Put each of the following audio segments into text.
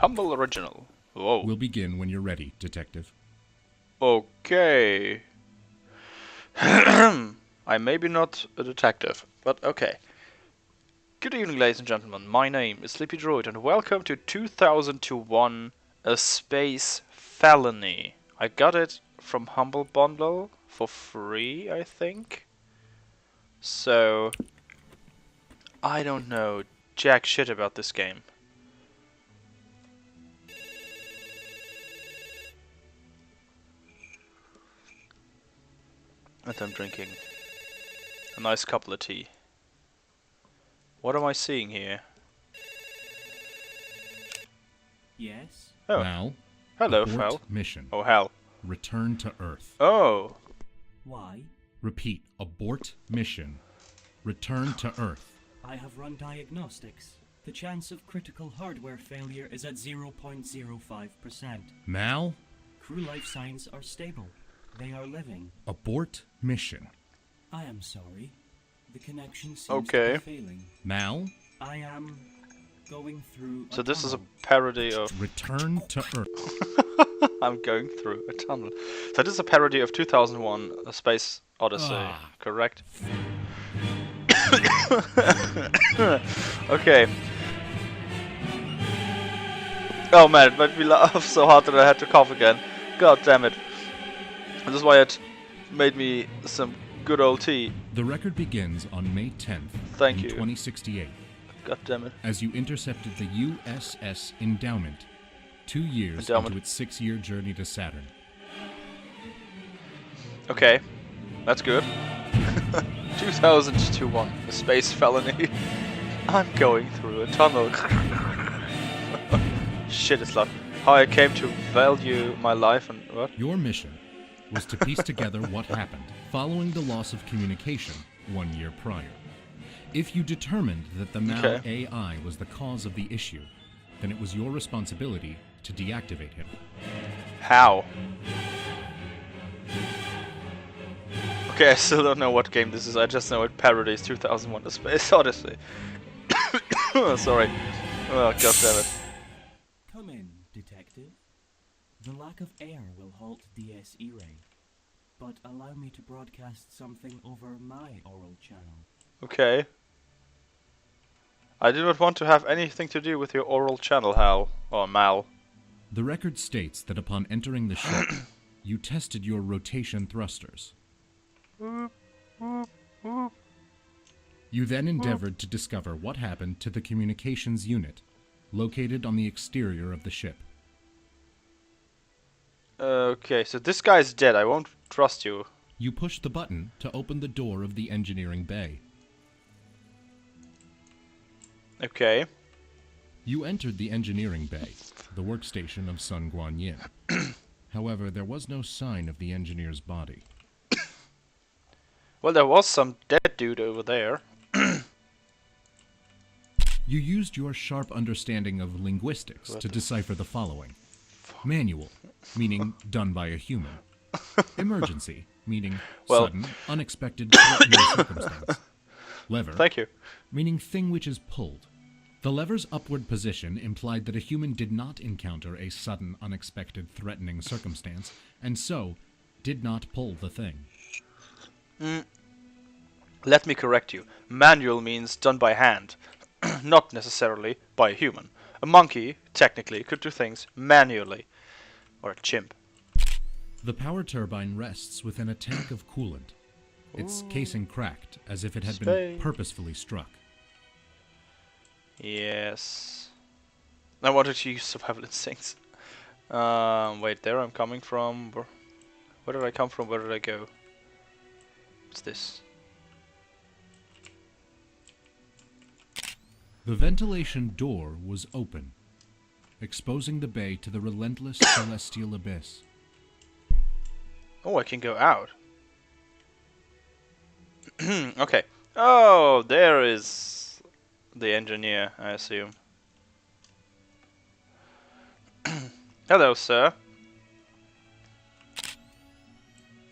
Humble original. Whoa. We'll begin when you're ready, Detective. Okay. I may be not a detective, but okay. Good evening, ladies and gentlemen. My name is SleepyDruid, and welcome to 2001: A Space Felony. I got it from Humble Bundle for free, I think. So, I don't know jack shit about this game. And I'm drinking a nice cup of tea. What am I seeing here? Yes? Oh. Mal, Hello, abort Fel. mission. Oh, hell. Return to Earth. Oh. Why? Repeat, abort mission. Return to Earth. I have run diagnostics. The chance of critical hardware failure is at 0.05%. Mal, Crew life signs are stable. They are living. abort mission. I am sorry. The connection seems Okay. to be failing. Mal, I am going through So this is a tunnel. parody of... return to Earth. I'm going through a tunnel. So this is a parody of 2001: A Space Odyssey, Ah. correct? Okay. Oh man, it made me laugh so hard that I had to cough again. God damn it. This is why it made me some good old tea. The record begins on May 10th Thank in you. 2068 God damn it. as you intercepted the USS Endowment, 2 years Endowment. into its 6-year journey to Saturn. Okay, that's good. 2001: A Space Felony. I'm going through a tunnel. Shit, it's like how I came to value my life and what? Your mission was to piece together what happened following the loss of communication 1 year prior. If you determined that the Mal Okay. AI was the cause of the issue, then it was your responsibility to deactivate him. How? Okay, I still don't know what game this is. I just know it parodies 2001: A Space Odyssey. Sorry. Oh, god damn it. Come in, detective. The lack of air will halt DSE ray. But allow me to broadcast something over my oral channel. Okay. I do not want to have anything to do with your oral channel, Hal. Or Mal. The record states that upon entering the ship, you tested your rotation thrusters. You then endeavored to discover what happened to the communications unit, located on the exterior of the ship. Okay, so this guy's dead. I won't trust you. You pushed the button to open the door of the engineering bay. Okay. You entered the engineering bay, the workstation of Sun Guanyin. However, there was no sign of the engineer's body. Well, there was some dead dude over there. You used your sharp understanding of linguistics to decipher the following. Manual, meaning done by a human. Emergency, meaning Well- sudden, unexpected, threatening circumstance. Lever, Thank you. meaning thing which is pulled. The lever's upward position implied that a human did not encounter a sudden, unexpected, threatening circumstance, and so did not pull the thing. Let me correct you. Manual means done by hand, not necessarily by a human. A monkey, technically, could do things manually. Or a chimp. The power turbine rests within a tank of coolant, its casing cracked as if it had been Space. purposefully struck. Yes. I wanted to use survival instincts. Wait, there I'm coming from. Where did I come from? Where did I go? What's this? The ventilation door was open, exposing the bay to the relentless celestial abyss. Oh, I can go out. Okay. Oh, there is the engineer, I assume. Hello, sir.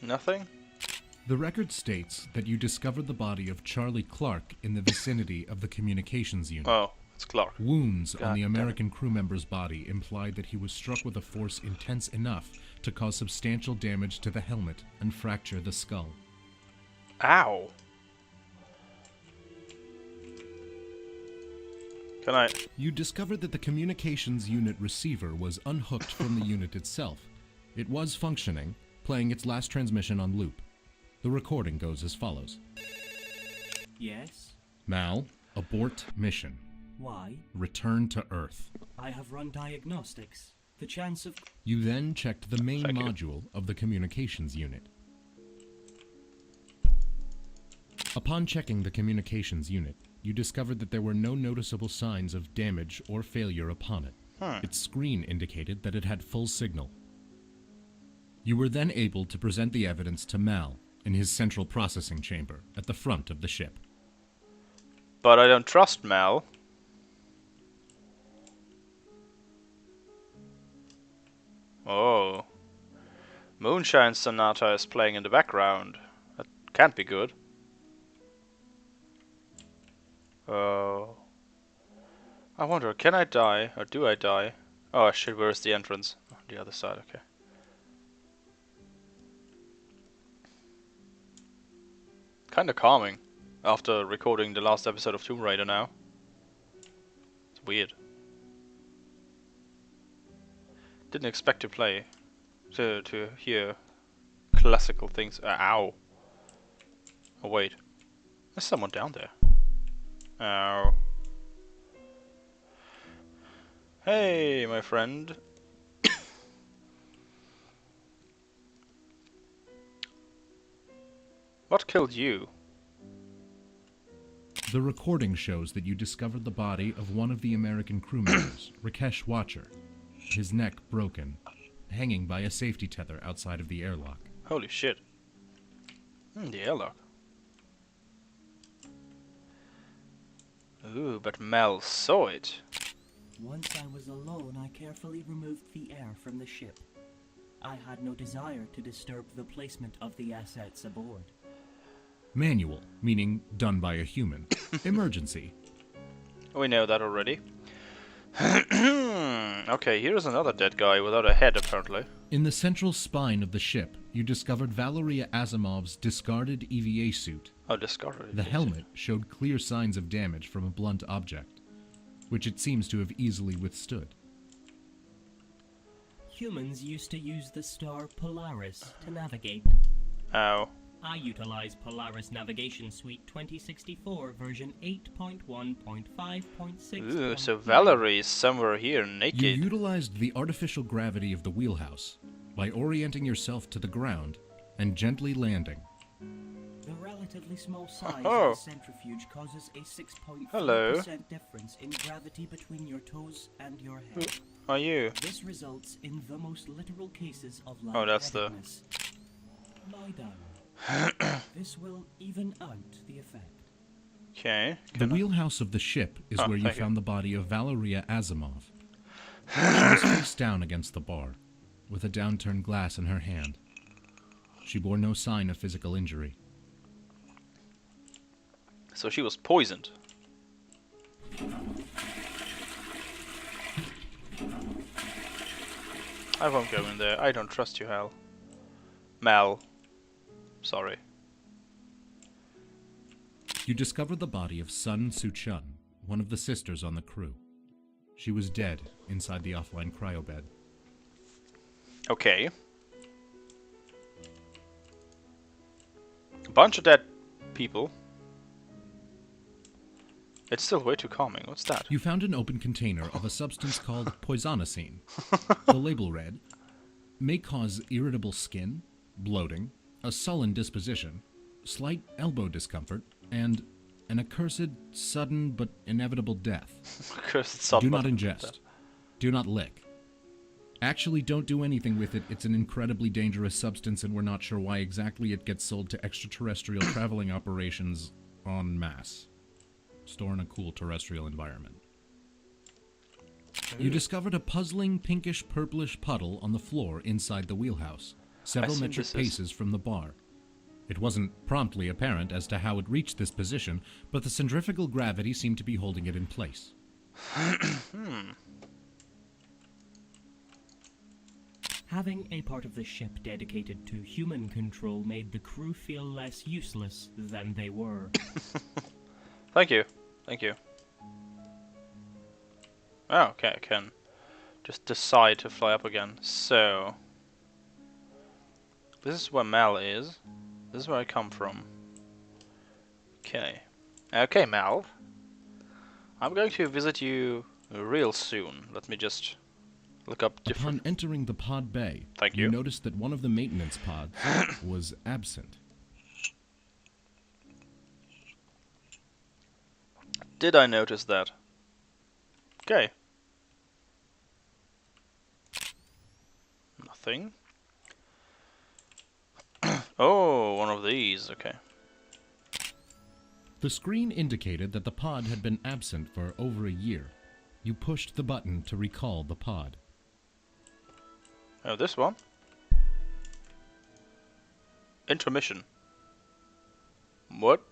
Nothing? The record states that you discovered the body of Charlie Clark in the vicinity of the communications unit. Oh, It's Clark. Wounds God on the damn it. American crew member's body implied that he was struck with a force intense enough to cause substantial damage to the helmet and fracture the skull. Ow. Can I... You discovered that the communications unit receiver was unhooked from the unit itself. It was functioning, playing its last transmission on loop. The recording goes as follows. Yes? Mal, abort mission. Why? Return to Earth. I have run diagnostics. The chance of... You then checked the main Thank you. module of the communications unit. Upon checking the communications unit, you discovered that there were no noticeable signs of damage or failure upon it. Its screen indicated that it had full signal. You were then able to present the evidence to Mal in his central processing chamber at the front of the ship. But I don't trust Mel. Oh. Moonshine Sonata is playing in the background. That can't be good. Oh. I wonder, can I die? Or do I die? Oh shit, where's the entrance? On the other side, okay. Kinda calming after recording the last episode of Tomb Raider now. It's weird. Didn't expect to play, to hear classical things. Ow. Oh wait, there's someone down there. Ow. Hey, my friend. What killed you? The recording shows that you discovered the body of one of the American crew members, Rakesh Watcher, his neck broken, hanging by a safety tether outside of the airlock. Holy shit. The airlock. Ooh, but Mel saw it. Once I was alone, I carefully removed the air from the ship. I had no desire to disturb the placement of the assets aboard. Manual, meaning done by a human. Emergency. We know that already. Okay, here's another dead guy without a head, apparently. In the central spine of the ship, you discovered Valeria Asimov's discarded EVA suit. Oh, discarded. The helmet showed clear signs of damage from a blunt object, which it seems to have easily withstood. Humans used to use the star Polaris to navigate. Ow. I utilize Polaris Navigation Suite 2064 version 8.1.5.6. Ooh, so Valerie is somewhere here, You naked. utilized the artificial gravity of the wheelhouse by orienting yourself to the ground and gently landing. The relatively small size Oh. of the centrifuge causes a 6.4% Hello. difference in gravity between your toes and your head. Are you? This results in the most literal cases of Oh, that's the- lightheadedness. Lie down. This will even out the effect. Okay. The wheelhouse of the ship is Oh, where you thank you. found the body of Valeria Asimov. She was face down against the bar, with a downturned glass in her hand. She bore no sign of physical injury. So she was poisoned. I won't go in there. I don't trust you, Hal. Mel. Sorry. You discovered the body of Sun Su-chun, one of the sisters on the crew. She was dead inside the offline cryobed. Okay. A bunch of dead people. It's still way too calming. What's that? You found an open container of a substance called poisonosine. The label read, may cause irritable skin, bloating, a sullen disposition, slight elbow discomfort, and an accursed, sudden but inevitable death. Cursed son Do of not a- ingest. Do not lick. Actually, don't do anything with it. It's an incredibly dangerous substance, and we're not sure why exactly it gets sold to extraterrestrial traveling operations en masse. Store in a cool terrestrial environment. You discovered a puzzling pinkish-purplish puddle on the floor inside the wheelhouse, several assume metric this is- paces from the bar. It wasn't promptly apparent as to how it reached this position, but the centrifugal gravity seemed to be holding it in place. Having a part of the ship dedicated to human control made the crew feel less useless than they were. Thank you. Thank you. Oh, okay, I can just decide to fly up again. So, this is where Mel is. This is where I come from. Okay. Okay, Mel. I'm going to visit you real soon. Let me just look up different... Upon entering the pod bay, Thank you you. noticed that one of the maintenance pods was absent. Did I notice that? Okay. Nothing. Oh, one of these. Okay. The screen indicated that the pod had been absent for over a year. You pushed the button to recall the pod. Oh, this one. Intermission. What?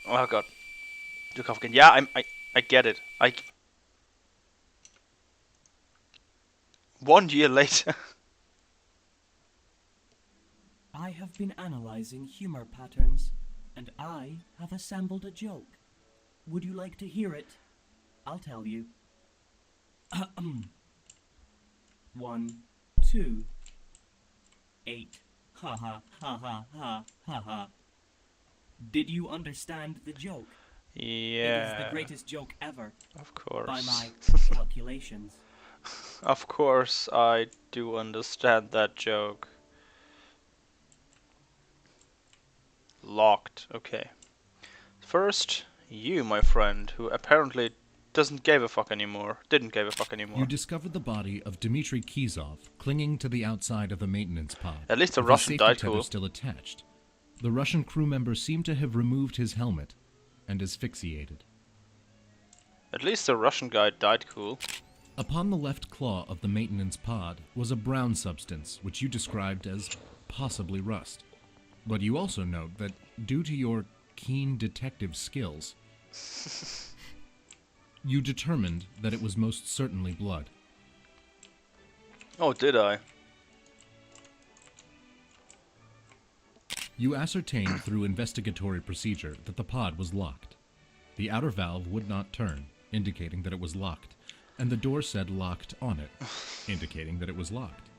Oh god. Do cough again. Yeah, I get it. 1 year later. I have been analyzing humor patterns, and I have assembled a joke. Would you like to hear it? I'll tell you. 1, 2, 8. Ha ha ha ha ha ha ha. Did you understand the joke? It is the Yeah. greatest joke ever, Of course. by my calculations. Of course, I do understand that joke. Locked. Okay. First, you, my friend, who apparently doesn't give a fuck anymore. Didn't give a fuck anymore. You discovered the body of Dmitry Kizov clinging to the outside of the maintenance pod. At least the with his Russian safety died tether cool. still attached. The Russian crew member seemed to have removed his helmet and asphyxiated. At least the Russian guy died cool. Upon the left claw of the maintenance pod was a brown substance, which you described as possibly rust. But you also note that, due to your keen detective skills, you determined that it was most certainly blood. Oh, did I? You ascertained through investigatory procedure that the pod was locked. The outer valve would not turn, indicating that it was locked, and the door said locked on it, indicating that it was locked.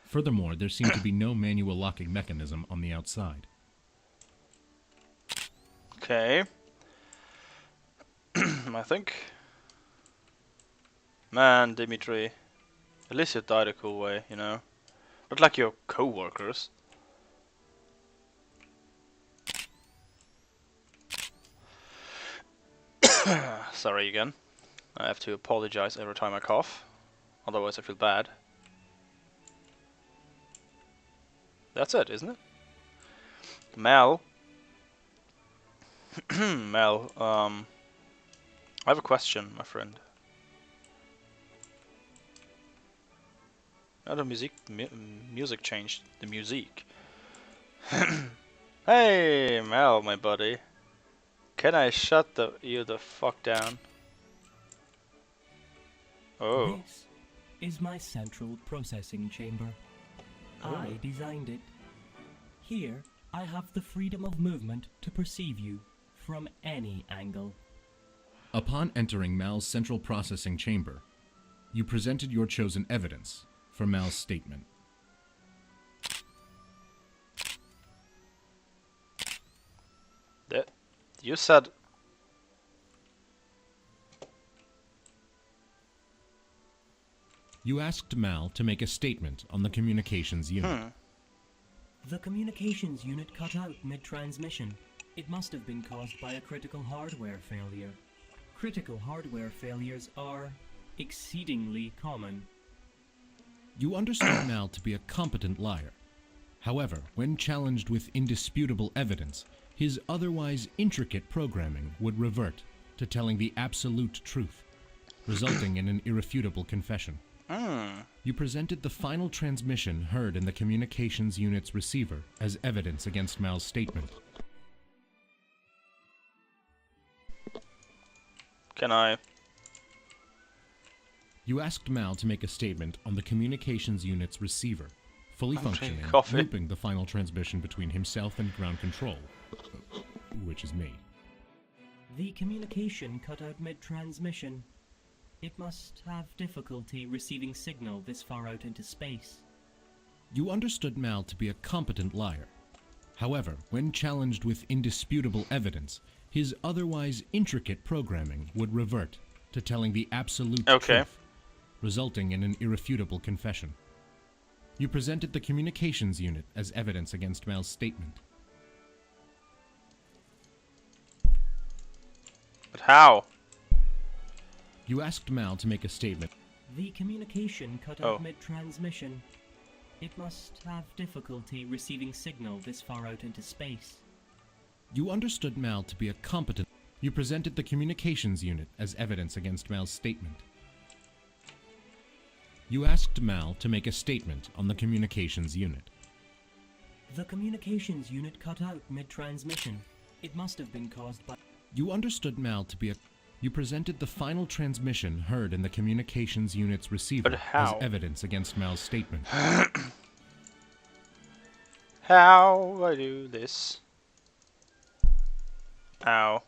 Furthermore, there seemed to be no manual locking mechanism on the outside. Okay. I think... Man, Dimitri. At least you died a cool way, you know? Not like your co-workers. Sorry again. I have to apologize every time I cough. Otherwise I feel bad. That's it, isn't it? Mel. Mel, I have a question, my friend. Oh, the music changed. The music. Hey, Mel, my buddy. Can I shut you the fuck down? Oh. This is my central processing chamber. I designed it. Here, I have the freedom of movement to perceive you from any angle. Upon entering Mal's central processing chamber, you presented your chosen evidence for Mal's statement. You said... You asked Mal to make a statement on the communications unit. The communications unit cut out mid-transmission. It must have been caused by a critical hardware failure. Critical hardware failures are exceedingly common. You understood Mal to be a competent liar. However, when challenged with indisputable evidence, his otherwise intricate programming would revert to telling the absolute truth, resulting in an irrefutable confession. You presented the final transmission heard in the communications unit's receiver as evidence against Mal's statement. Can I? You asked Mal to make a statement on the communications unit's receiver, fully functioning, coffee. looping the final transmission between himself and ground control, which is me. The communication cut out mid-transmission. It must have difficulty receiving signal this far out into space. You understood Mal to be a competent liar. However, when challenged with indisputable evidence, his otherwise intricate programming would revert to telling the absolute truth, resulting in an irrefutable confession. You presented the communications unit as evidence against Mal's statement. But how? You asked Mal to make a statement. The communication cut out mid-transmission. It must have difficulty receiving signal this far out into space. You understood Mal to be a competent... You presented the communications unit as evidence against Mal's statement. You asked Mal to make a statement on the communications unit. The communications unit cut out mid-transmission. It must have been caused by... You understood Mal to be a... You presented the final transmission heard in the communications unit's receiver But how? as evidence against Mal's statement. How I do this? Ow.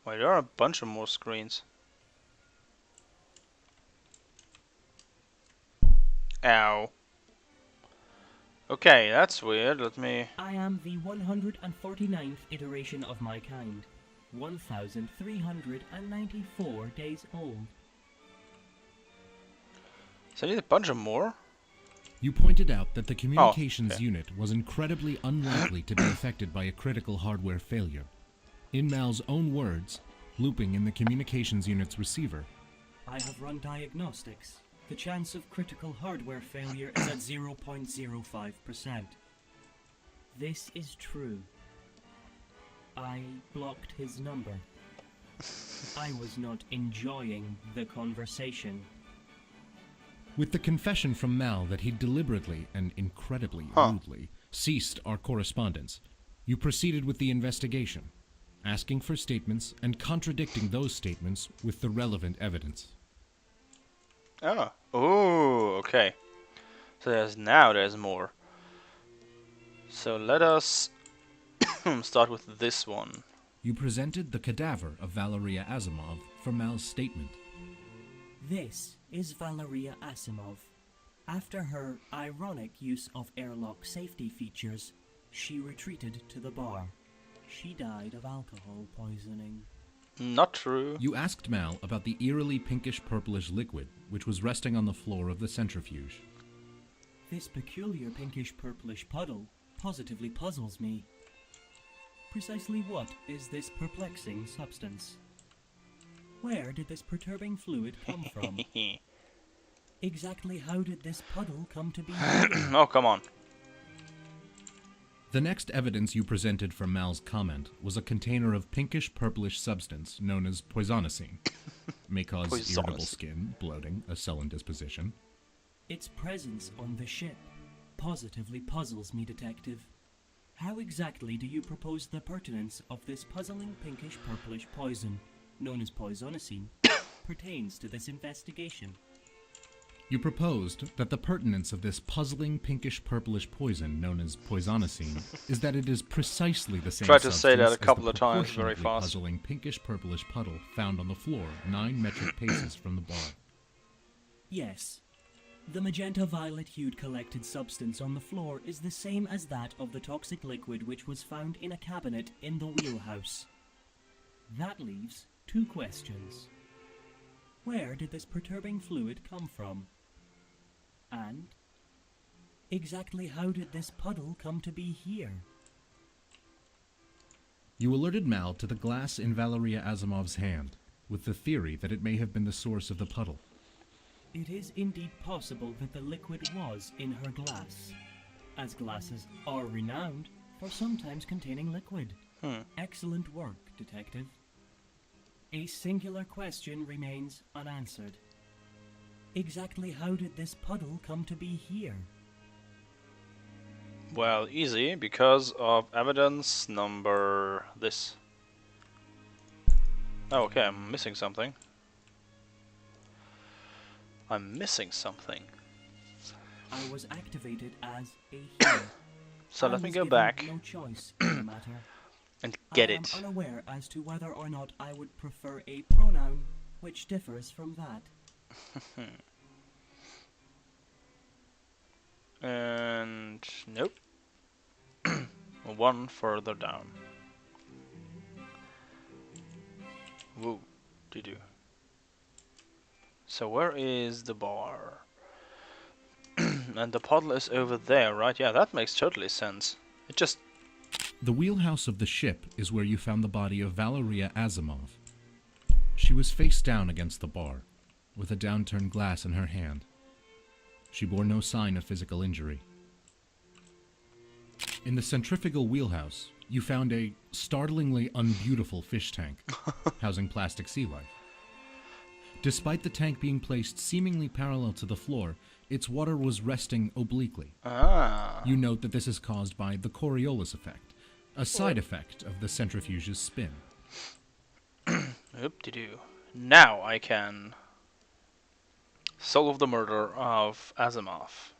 Wait, there are a bunch of more screens. Ow. Okay, that's weird. Let me... I am the 149th iteration of my kind. 1,394 days old. So I need a bunch of more? You pointed out that the communications unit was incredibly unlikely to be affected by a critical hardware failure. In Mal's own words, looping in the communications unit's receiver, I have run diagnostics. The chance of critical hardware failure is at 0.05%. This is true. I blocked his number. I was not enjoying the conversation. with the confession from Mal that he deliberately and incredibly rudely ceased our correspondence, you proceeded with the investigation, asking for statements and contradicting those statements with the relevant evidence. Oh, okay. So there's more. So let us start with this one. You presented the cadaver of Valeria Asimov for Mal's statement. This is Valeria Asimov. After her ironic use of airlock safety features, she retreated to the bar. She died of alcohol poisoning. Not true. You asked Mal about the eerily pinkish-purplish liquid which was resting on the floor of the centrifuge. This peculiar pinkish-purplish puddle positively puzzles me. Precisely what is this perplexing substance? Where did this perturbing fluid come from? Exactly how did this puddle come to be here? Oh, come on. The next evidence you presented for Mal's comment was a container of pinkish-purplish substance known as poisonicine. May cause irritable skin, bloating, a sullen disposition. Its presence on the ship positively puzzles me, Detective. How exactly do you propose the pertinence of this puzzling pinkish-purplish poison, known as poisonicine, pertains to this investigation? You proposed that the pertinence of this puzzling pinkish-purplish poison known as poisonicine is that it is precisely the same Tried to say that a substance couple as of the times very proportionately fast. puzzling pinkish-purplish puddle found on the floor 9 metric paces from the bar. Yes. The magenta-violet-hued collected substance on the floor is the same as that of the toxic liquid which was found in a cabinet in the wheelhouse. That leaves 2 questions. Where did this perturbing fluid come from? And exactly how did this puddle come to be here? You alerted Mal to the glass in Valeria Asimov's hand, with the theory that it may have been the source of the puddle. It is indeed possible that the liquid was in her glass, as glasses are renowned for sometimes containing liquid. Excellent work, Detective. A singular question remains unanswered. Exactly how did this puddle come to be here? Well, easy, because of evidence number this. Oh, okay, I'm missing something. I'm missing something. I was activated as a healer. So I let me was go given back no choice in the matter. and get I it. am unaware as to whether or not I would prefer a pronoun which differs from that. And nope. One further down. Woo, doo-doo. So where is the bar? And the puddle is over there, right? Yeah, that makes totally sense. It just... The wheelhouse of the ship is where you found the body of Valeria Asimov. She was face down against the bar, with a downturned glass in her hand. She bore no sign of physical injury. In the centrifugal wheelhouse, you found a startlingly unbeautiful fish tank, housing plastic sea life. Despite the tank being placed seemingly parallel to the floor, its water was resting obliquely. Ah. You note that this is caused by the Coriolis effect, a side effect of the centrifuge's spin. Oop-de-doo. Now I can solve the murder of Asimov.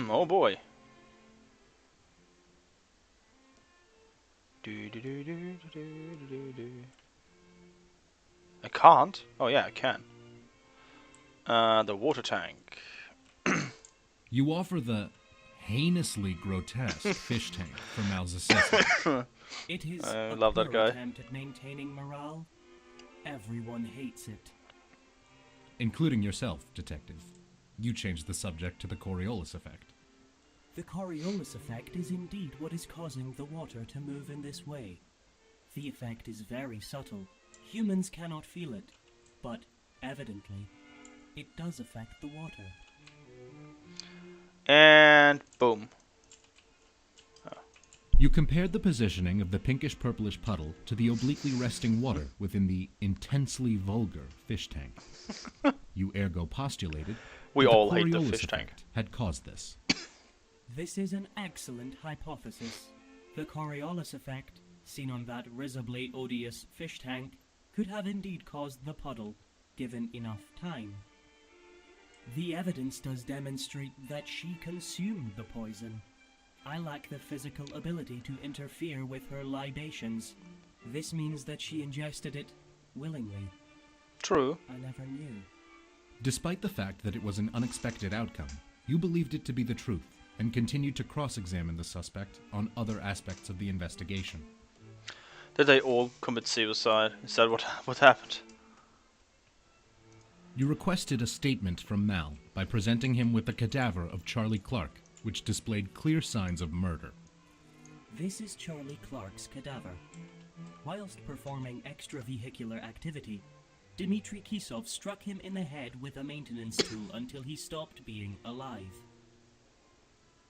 Oh boy. I can't? Oh yeah, I can. The water tank. You offer the heinously grotesque fish tank for Mal's assessment. It is I a love that poor guy. attempt at maintaining morale. Everyone hates it. Including yourself, detective. You changed the subject to the Coriolis effect. The Coriolis effect is indeed what is causing the water to move in this way. The effect is very subtle. Humans cannot feel it, but evidently, it does affect the water. And boom. You compared the positioning of the pinkish-purplish puddle to the obliquely resting water within the intensely vulgar fish tank. You ergo postulated We that the all hate the Coriolis fish tank. effect had caused this. This is an excellent hypothesis. The Coriolis effect, seen on that risibly odious fish tank, could have indeed caused the puddle, given enough time. The evidence does demonstrate that she consumed the poison. I lack the physical ability to interfere with her libations. This means that she ingested it willingly. True. I never knew. Despite the fact that it was an unexpected outcome, you believed it to be the truth and continued to cross-examine the suspect on other aspects of the investigation. Did they all commit suicide? Is that what happened? You requested a statement from Mal by presenting him with the cadaver of Charlie Clark, which displayed clear signs of murder. This is Charlie Clark's cadaver. Whilst performing extravehicular activity, Dmitry Kisov struck him in the head with a maintenance tool until he stopped being alive.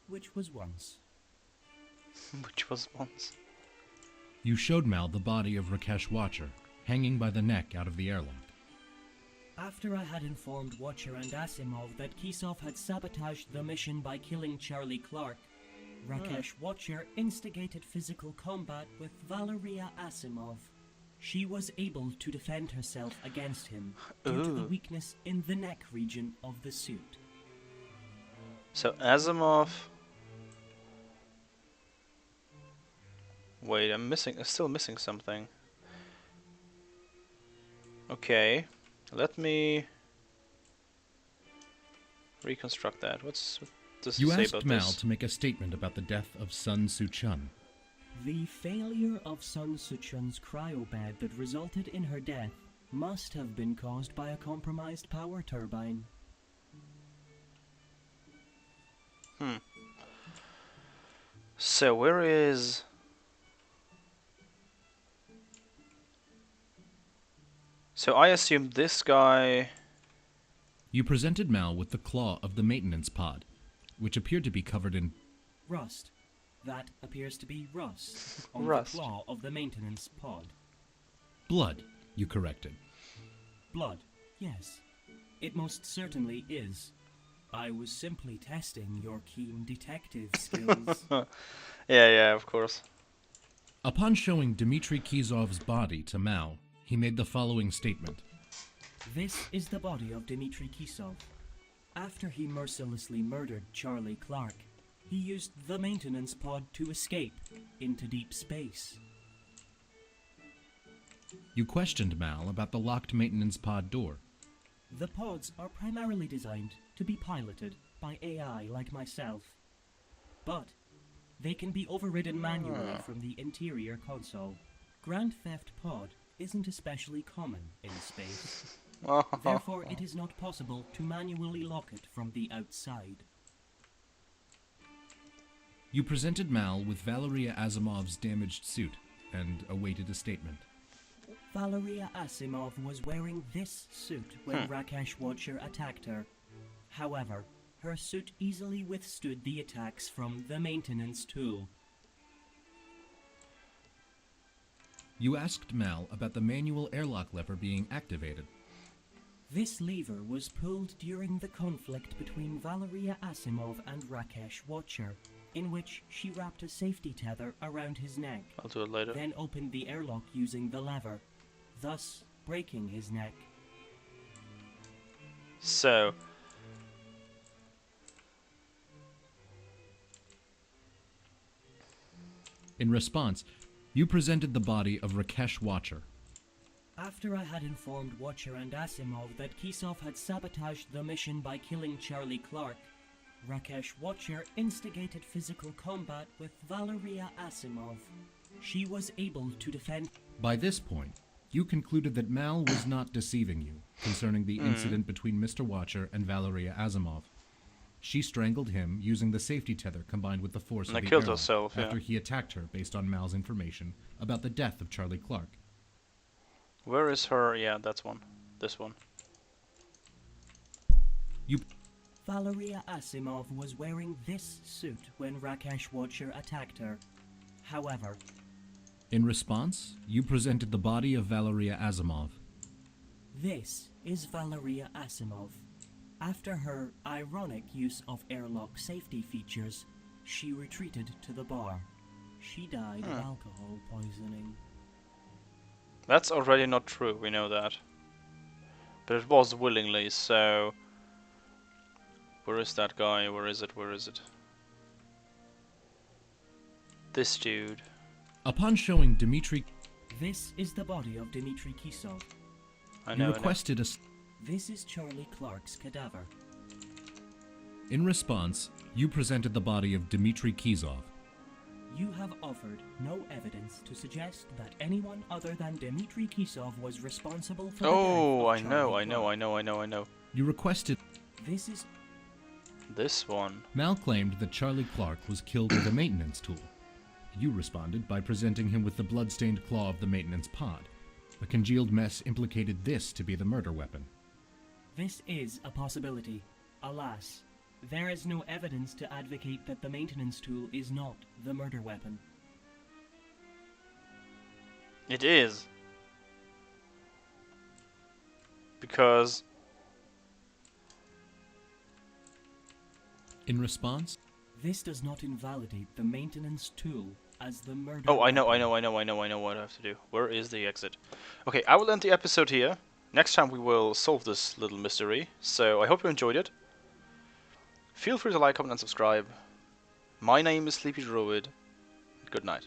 Which was once. Which was once. You showed Mal the body of Rakesh Watcher, hanging by the neck out of the airlock. After I had informed Watcher and Asimov that Kisov had sabotaged the mission by killing Charlie Clark, Rakesh Watcher instigated physical combat with Valeria Asimov. She was able to defend herself against him due to the weakness in the neck region of the suit. So Asimov... Wait, I'm still missing something. Okay, let me reconstruct that. What does You it say asked about Mal this? to make a statement about the death of Sun Soo-chun. The failure of Sun Soo-chun's cryobed that resulted in her death must have been caused by a compromised power turbine. So where is... So I assume this guy... You presented Mal with the claw of the maintenance pod, which appeared to be covered in... Rust. That appears to be rust on Rust. the claw of the maintenance pod. Blood, you corrected. Blood, yes. It most certainly is. I was simply testing your keen detective skills. Yeah, of course. Upon showing Dmitry Kizov's body to Mal, he made the following statement. This is the body of Dmitry Kisov. After he mercilessly murdered Charlie Clark, he used the maintenance pod to escape into deep space. You questioned Mal about the locked maintenance pod door. The pods are primarily designed to be piloted by AI like myself, but they can be overridden manually from the interior console. Grand Theft Pod isn't especially common in space. Therefore, it is not possible to manually lock it from the outside. You presented Mal with Valeria Asimov's damaged suit and awaited a statement. Valeria Asimov was wearing this suit when Rakesh Watcher attacked her. However, her suit easily withstood the attacks from the maintenance tool. You asked Mal about the manual airlock lever being activated. This lever was pulled during the conflict between Valeria Asimov and Rakesh Watcher, in which she wrapped a safety tether around his neck, I'll do it later. then opened the airlock using the lever, thus breaking his neck. So, In response, you presented the body of Rakesh Watcher. After I had informed Watcher and Asimov that Kisov had sabotaged the mission by killing Charlie Clark, Rakesh Watcher instigated physical combat with Valeria Asimov. She was able to defend. By this point, you concluded that Mal was not deceiving you concerning the incident between Mr. Watcher and Valeria Asimov. She strangled him using the safety tether combined with the force And of the killed airlock herself, yeah. after he attacked her based on Mal's information about the death of Charlie Clark. where is her? Yeah, that's one. This one. You Valeria Asimov was wearing this suit when Rakesh Watcher attacked her. However, In response, you presented the body of Valeria Asimov. this is Valeria Asimov. After her ironic use of airlock safety features, she retreated to the bar. She died of alcohol poisoning. That's already not true, we know that. But it was willingly, so... Where is that guy? Where is it? Where is it? This dude. Upon showing Dmitry, This is the body of Dmitry Kisov. I you know, requested a... This is Charlie Clark's cadaver. In response, you presented the body of Dmitry Kizov. You have offered no evidence to suggest that anyone other than Dmitry Kisov was responsible for the Oh, I death of know, Charlie I know, Clark. I know, I know, I know. You requested... This is This one. Mal claimed that Charlie Clark was killed with a maintenance tool. You responded by presenting him with the blood-stained claw of the maintenance pod. A congealed mess implicated this to be the murder weapon. This is a possibility. Alas, there is no evidence to advocate that the maintenance tool is not the murder weapon. It is. Because... In response, This does not invalidate the maintenance tool as the murder Oh, I know weapon. I know what I have to do. Where is the exit? Okay, I will end the episode here. Next time we will solve this little mystery. So I hope you enjoyed it. Feel free to like, comment and subscribe. My name is SleepyDruid. Good night.